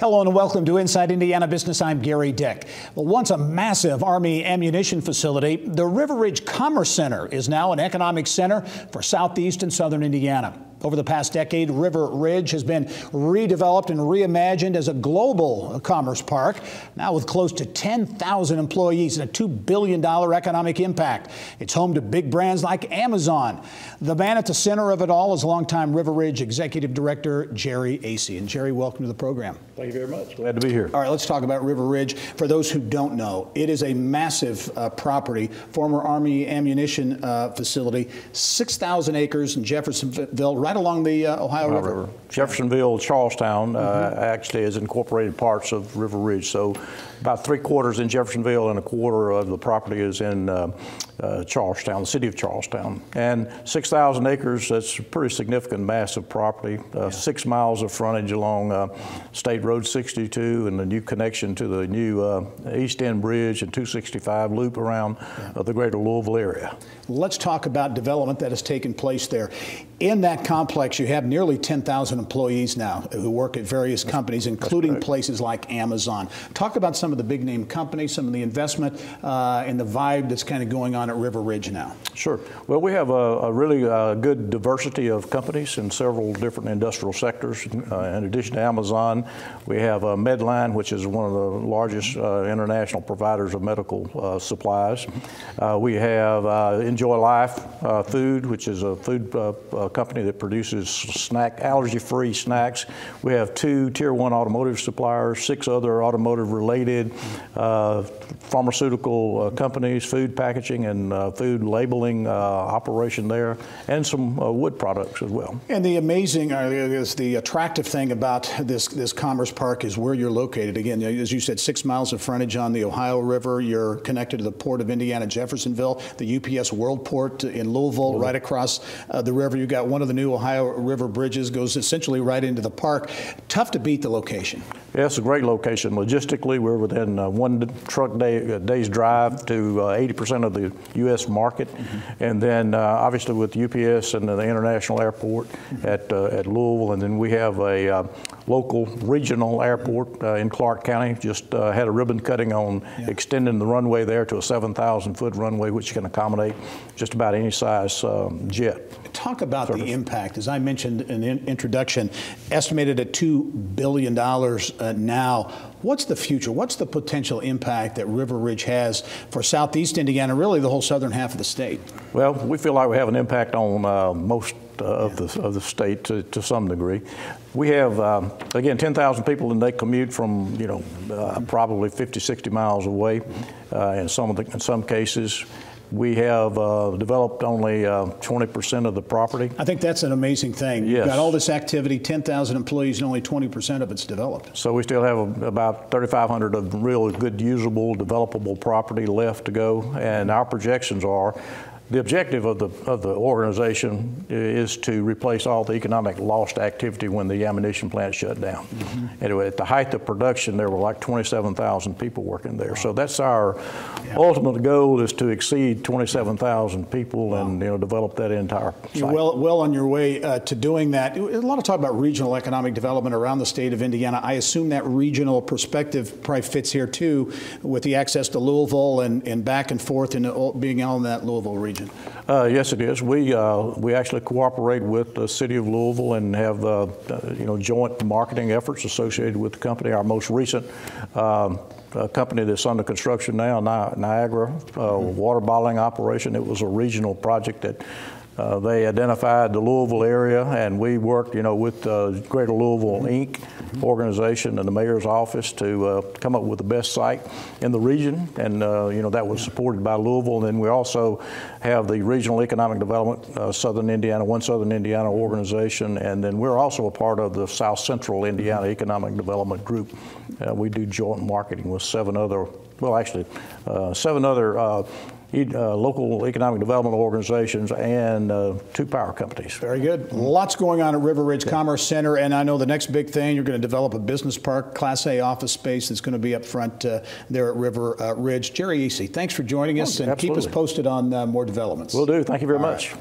Hello and welcome to Inside Indiana Business. I'm Gary Dick. Well, once a massive Army ammunition facility, the River Ridge Commerce Center is now an economic center for southeast and southern Indiana. Over the past decade, River Ridge has been redeveloped and reimagined as a global commerce park, now with close to 10,000 employees and a $2 billion economic impact. It's home to big brands like Amazon. The man at the center of it all is longtime River Ridge Executive Director Jerry Acey. And Jerry, welcome to the program. Thank you very much. Glad to be here. All right, let's talk about River Ridge. For those who don't know, it is a massive property, former Army ammunition facility, 6,000 acres in Jeffersonville, right along the Ohio River. Jeffersonville, Charlestown actually is incorporated parts of River Ridge. So about 3/4 in Jeffersonville and 1/4 of the property is in Charlestown, the city of Charlestown. And 6,000 acres, that's a pretty significant, massive property. 6 miles of frontage along State Road 62 and the new connection to the new East End Bridge and 265 loop around the greater Louisville area. Let's talk about development that has taken place there. In that complex, you have nearly 10,000 employees now who work at various companies, including places like Amazon. Talk about some of the big name companies, some of the investment and the vibe that's kind of going on at River Ridge now. Sure. Well, we have a really good diversity of companies in several different industrial sectors. In addition to Amazon, we have Medline, which is one of the largest international providers of medical supplies. We have Enjoy Life Food, which is a food company that produces allergy-free snacks. We have 2 Tier 1 automotive suppliers, 6 other automotive-related pharmaceutical companies, food packaging and food labeling operation there, and some wood products as well. And the amazing, the attractive thing about this commerce park is where you're located. Again, as you said, 6 miles of frontage on the Ohio River. You're connected to the Port of Indiana, Jeffersonville, the UPS World Port in Louisville, right across the river. You've got one of the new Ohio River bridges, goes essentially right into the park. Tough to beat the location. Yeah, it's a great location. Logistically, we're within one truck day's drive to 80% of the U.S. market. And then obviously with UPS and the international airport at Louisville. And then we have a local regional airport in Clark County. Just had a ribbon cutting on extending the runway there to a 7,000-foot runway, which can accommodate just about any size jet. Talk about the impact. As I mentioned in the introduction, estimated at $2 billion now. What's the future? What's the potential impact that River Ridge has for southeast Indiana, really the whole southern half of the state? Well, we feel like we have an impact on most of the state to some degree. We have, again, 10,000 people, and they commute from, probably 50, 60 miles away in some cases. We have developed only 20% of the property. I think that's an amazing thing. Yes. You've got all this activity, 10,000 employees, and only 20% of it's developed. So we still have about 3,500 of real good, usable, developable property left to go. And our projections are, the objective of the organization is to replace all the economic lost activity when the ammunition plant shut down. Anyway, at the height of production, there were like 27,000 people working there. So that's our ultimate goal, is to exceed 27,000 people and develop that entire site. You're well on your way to doing that. A lot of talk about regional economic development around the state of Indiana. I assume that regional perspective probably fits here too, with the access to Louisville and back and forth and being on that Louisville region. Yes, it is. We actually cooperate with the city of Louisville and have joint marketing efforts associated with the company. Our most recent company that's under construction now, Niagara water bottling operation. It was a regional project that they identified the Louisville area, and we worked, with Greater Louisville Inc. organization and the mayor's office to come up with the best site in the region, and that was supported by Louisville. And then we also have the Regional Economic Development Southern Indiana, One Southern Indiana organization, and then we're also a part of the South Central Indiana Economic Development Group. We do joint marketing with 7 other, well, actually 7 other local economic development organizations and 2 power companies. Very good. Lots going on at River Ridge Commerce Center, and I know the next big thing, you're going to develop a business park, Class A office space that's going to be up front there at River Ridge. Jerry Acey, thanks for joining us, and keep us posted on more developments. Will do. Thank you very much.